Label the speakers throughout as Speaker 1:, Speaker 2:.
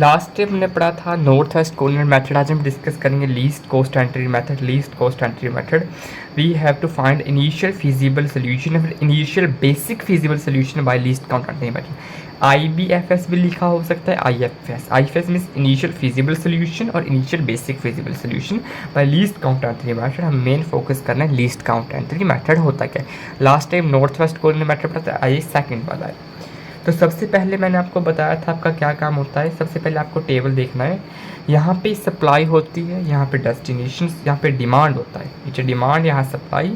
Speaker 1: Last time हमने पढ़ा था नॉर्थ वेस्ट कॉर्नर मेथड, आज हम डिस्कस करेंगे least cost entry method. Least cost entry method we have to find initial feasible solution, फिर initial basic feasible solution by least count entry method. IBFS भी लिखा हो सकता है, IFS। IFS means initial feasible solution और initial basic feasible solution by least count entry method. हम main focus करना है लीस्ट काउंट एंट्री मेथड होता क्या है। Last time north west corner method पढ़ा था, आइए सेकंड वाला है। तो सबसे पहले मैंने आपको बताया था आपका क्या काम होता है। सबसे पहले आपको टेबल देखना है, यहाँ पे सप्लाई होती है, यहाँ पे डेस्टिनेशन, यहाँ पे डिमांड होता है, नीचे डिमांड, यहाँ सप्लाई।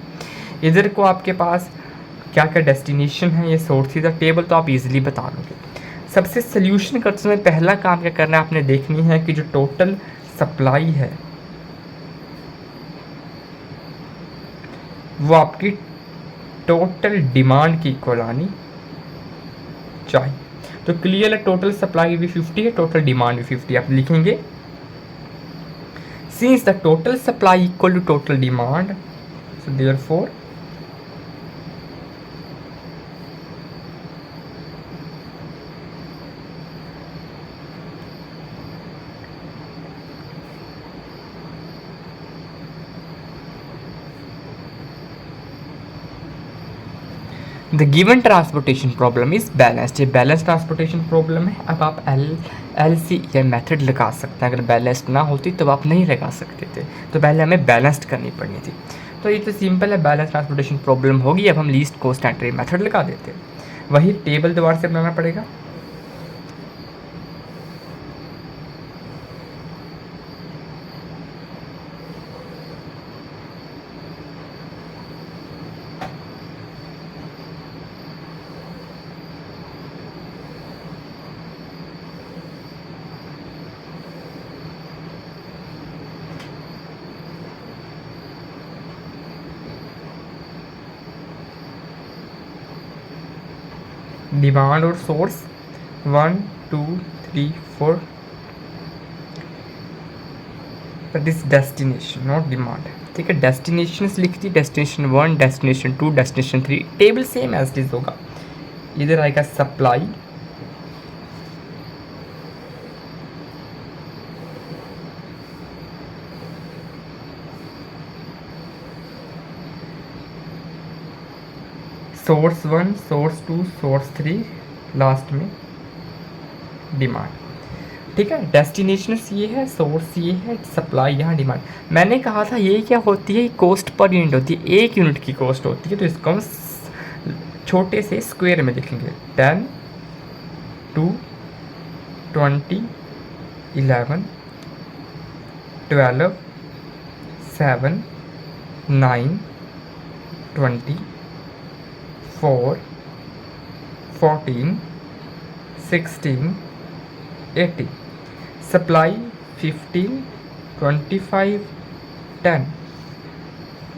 Speaker 1: इधर को आपके पास क्या क्या डेस्टिनेशन है, ये सोर्सेज है। टेबल तो आप इजीली बता लोगे। सबसे सोल्यूशन करते समय पहला काम क्या करना है, आपने देखनी है कि जो टोटल सप्लाई है वो आपकी टोटल डिमांड की इक्वल आनी चाहिए। तो क्लियर है, टोटल सप्लाई भी 50 है, टोटल डिमांड भी 50। आप लिखेंगे since the total supply equal to total demand, so therefore the given transportation problem is balanced. ये बैलेंस ट्रांसपोर्टेशन प्रॉब्लम है। अब आप LC या मेथड लगा सकते हैं। अगर बैलेंस्ड ना होती तो आप नहीं लगा सकते थे, तो पहले हमें बैलेंस्ड करनी पड़नी थी। तो ये तो सिंपल है, बैलेंस ट्रांसपोर्टेशन प्रॉब्लम होगी। अब हम लीस्ट कॉस्ट एंट्री मेथड लगा देते हैं। वही टेबल दोबारा से बनाना पड़ेगा। डिमांड और source 1 2 3 4, that is destination not demand. ठीक है, डेस्टिनेशन लिख दी, destination 1, destination 2, destination 3। Table same as is होगा। इधर आएगा supply, source 1, source 2, source 3, last में डिमांड। ठीक है, डेस्टिनेशन ये है, सोर्स ये है, सप्लाई यहाँ, डिमांड। मैंने कहा था ये क्या होती है, कॉस्ट पर यूनिट होती है, एक यूनिट की कॉस्ट होती है। तो इसको हम छोटे से स्क्वायर में लिखेंगे। 10 2 20 11 12 7 9 20 4 14 16 18। सप्लाई 15 25 10।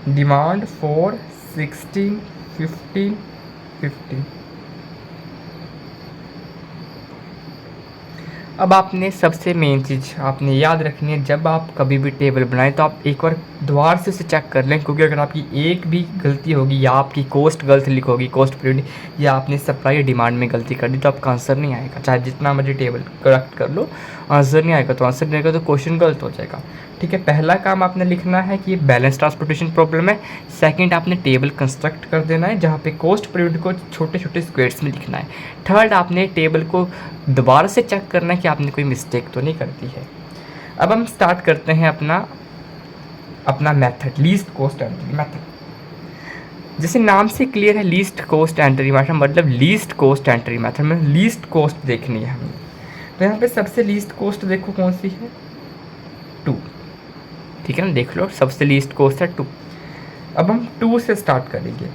Speaker 1: डिमांड 4 16 15 15। अब आपने सबसे मेन चीज़ आपने याद रखनी है, जब आप कभी भी टेबल बनाएं तो आप एक बार दोबारा से उसे चेक कर लें, क्योंकि अगर आपकी एक भी गलती होगी या आपकी कॉस्ट गलत लिखोगी, कॉस्ट पीरियड, या आपने सप्लाई या डिमांड में गलती कर दी, तो आपका आंसर नहीं आएगा। चाहे जितना मर्जी टेबल करेक्ट कर लो, आंसर नहीं आएगा। तो आंसर नहीं आएगा तो क्वेश्चन गलत हो जाएगा। ठीक है, पहला काम आपने लिखना है कि ये बैलेंस ट्रांसपोर्टेशन प्रॉब्लम है। सेकंड, आपने टेबल कंस्ट्रक्ट कर देना है जहाँ पे कॉस्ट पीरियड को छोटे छोटे स्क्वेयर्स में लिखना है। थर्ड, आपने टेबल को दोबारा से चेक करना है कि आपने कोई मिस्टेक तो नहीं कर दी है। अब हम स्टार्ट करते हैं अपना method, least cost entry method. जैसे नाम से क्लियर है, लीस्ट कॉस्ट एंट्री मेथड मतलब लीस्ट कॉस्ट एंट्री मेथड में लीस्ट कॉस्ट देखनी है हमें। तो यहाँ पे सबसे लीस्ट कॉस्ट देखो कौन सी है, 2। ठीक है ना, देख लो, सबसे लीस्ट कॉस्ट है 2। अब हम 2 से स्टार्ट करेंगे।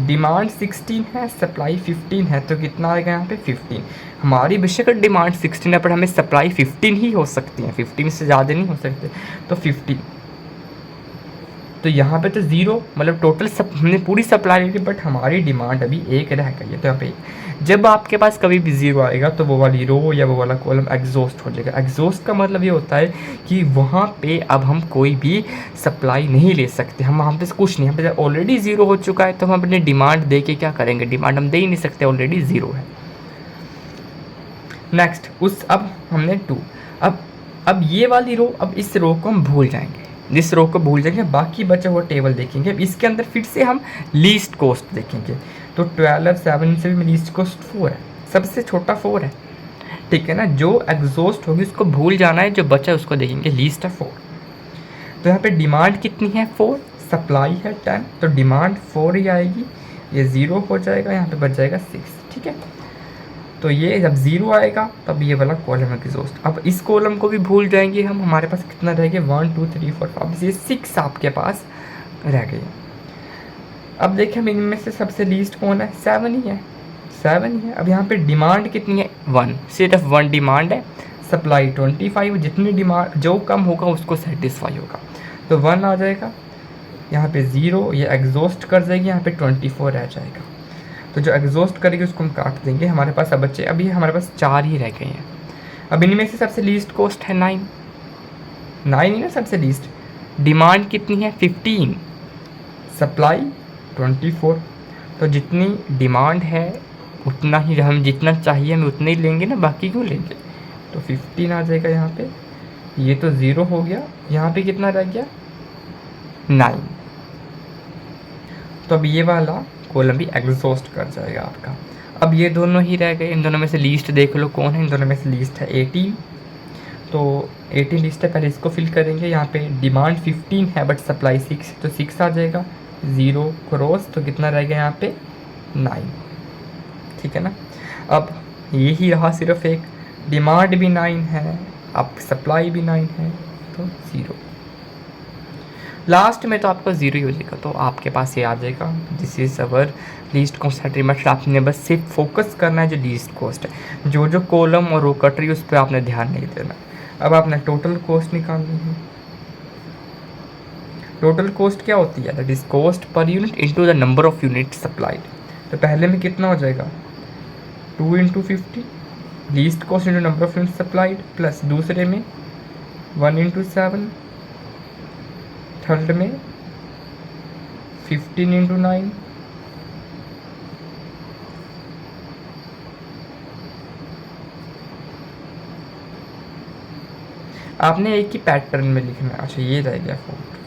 Speaker 1: डिमांड 16 है, सप्लाई 15 है, तो कितना आएगा यहाँ पे 15। हमारी बेशक डिमांड 16 है पर हमें सप्लाई 15 ही हो सकती है, 15 से ज़्यादा नहीं हो सकते। तो 15, तो यहाँ पे तो ज़ीरो, मतलब टोटल हमने पूरी सप्लाई ली, बट हमारी डिमांड अभी 1 रह गई है। तो यहाँ पे जब आपके पास कभी भी ज़ीरो आएगा तो वो वाली रो या वो वाला कॉलम एग्जॉस्ट हो जाएगा। एग्जॉस्ट का मतलब ये होता है कि वहाँ पे अब हम कोई भी सप्लाई नहीं ले सकते, हम वहाँ पे कुछ नहीं, यहाँ पे ऑलरेडी ज़ीरो हो चुका है। तो हम अपनी डिमांड दे के क्या करेंगे, डिमांड हम दे ही नहीं सकते, ऑलरेडी ज़ीरो है। नेक्स्ट उस अब हमने 2, अब ये वाली रो, अब इस रो को हम भूल जाएंगे, जिस रो को भूल जाएंगे बाकी बचा हुआ टेबल देखेंगे। अब इसके अंदर फिर से हम लीस्ट कॉस्ट देखेंगे। तो 12 7 से भी लीस्ट कॉस्ट 4 है, सबसे छोटा 4 है, ठीक है ना। जो एग्जॉस्ट होगी उसको भूल जाना है, जो बचा उसको देखेंगे, लीस्ट है 4। तो यहाँ पे डिमांड कितनी है 4, सप्लाई है 10, तो डिमांड 4 ही आएगी, ये 0 हो जाएगा, यहाँ पे बच जाएगा 6, ठीक है। तो ये जब 0 आएगा तब ये वाला कॉलम एग्जॉस्ट। अब इस कॉलम को भी भूल जाएंगे हम, हमारे पास कितना रह गया 1 2 3 4 5, ये 6 आपके पास रह गए। अब देखें हम इनमें से सबसे लीस्ट कौन है, 7 ही है, 7 ही है। अब यहाँ पे डिमांड कितनी है 1, सिर्फ 1 डिमांड है, सप्लाई 25, जितनी डिमांड जो कम होगा उसको सेटिस्फाई होगा, तो 1 आ जाएगा, यहाँ पे 0 ये एग्जॉस्ट कर जाएगी, यहाँ पे 24 रह जाएगा। तो जो एग्जॉस्ट करेगी उसको हम काट देंगे, हमारे पास अब बच्चे अभी हमारे पास 4 ही रह गए हैं। अब इनमें से सबसे लीस्ट कॉस्ट है 9, 9 ही ना सबसे लीस्ट। डिमांड कितनी है 15, सप्लाई 24, तो जितनी डिमांड है उतना ही हम, जितना चाहिए हमें उतना ही लेंगे ना, बाकी क्यों लेंगे। तो 15 आ जाएगा यहाँ पे, ये तो 0 हो गया, यहाँ पे कितना रह गया 9। तो अब ये वाला कॉलम भी एग्जॉस्ट कर जाएगा आपका। अब ये दोनों ही रह गए, इन दोनों में से लीस्ट देख लो कौन है, इन दोनों में से लीस्ट है 18, तो 18 लिस्ट है, पहले इसको फिल करेंगे। यहाँ पे डिमांड 15 है बट सप्लाई 6, तो 6 आ जाएगा, 0 क्रॉस, तो कितना रह गया यहाँ पे 9, ठीक है ना। अब यही रहा सिर्फ एक, डिमांड भी 9 है, अब सप्लाई भी 9 है, तो 0, लास्ट में तो आपका 0 ही हो जाएगा। तो आपके पास ये आ जाएगा, this is our least cost method. आपने बस सिर्फ फोकस करना है जो लीस्ट कॉस्ट है, जो जो कॉलम और रो कट रही है उस पर आपने ध्यान नहीं देना। अब आपने टोटल कॉस्ट निकालनी है। टोटल कॉस्ट क्या होती है, that is cost per unit into the number of unit supplied. तो पहले में कितना हो जाएगा 2 × 50, least cost into number of unit supplied, plus दूसरे में 1 × 7, थर्ड में 15 × 9, आपने एक ही पैटर्न में लिखना है। अच्छा ये रह गया फोल्ड,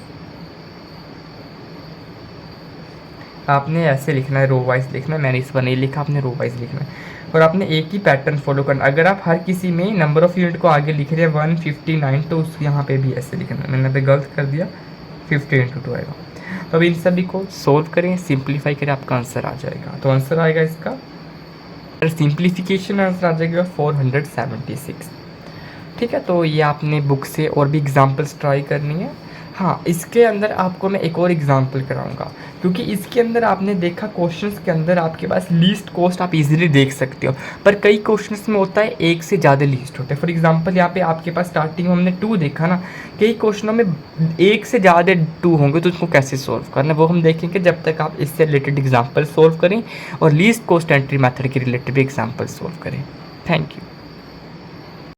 Speaker 1: आपने ऐसे लिखना है, रो वाइज लिखना है, मैंने इस पर नहीं लिखा, आपने रो वाइज लिखना है और आपने एक ही पैटर्न फॉलो करना। अगर आप हर किसी में नंबर ऑफ यूनिट को आगे लिख रहे हैं 159, तो उस यहाँ पे भी ऐसे लिखना है, मैंने यहाँ पे गलत कर दिया, 50 × 2 आएगा। तो अब इन सभी को सोल्व करें, सिंप्लीफाई करें, आपका आंसर आ जाएगा। तो आंसर आएगा इसका, सिंप्लीफिकेशन आंसर आ जाएगा 476, ठीक है। तो ये आपने बुक से और भी एग्जांपल्स ट्राई करनी है। हाँ, इसके अंदर आपको मैं एक और एग्जांपल कराऊंगा, क्योंकि इसके अंदर आपने देखा क्वेश्चंस के अंदर आपके पास लीस्ट कॉस्ट आप इजीली देख सकते हो, पर कई क्वेश्चंस में होता है एक से ज़्यादा लीस्ट होते हैं। फॉर एग्जांपल यहाँ पे आपके पास स्टार्टिंग में हमने 2 देखा ना, कई क्वेश्चनों में एक से ज़्यादा 2 होंगे, तो उसको कैसे सोल्व करना है वो हम देखेंगे, जब तक आप इससे रिलेटेड एग्जाम्पल सोल्व करें और लीस्ट कॉस्ट एंट्री मैथड के रिलेटेड भी एग्जाम्पल सोल्व करें। Thank you.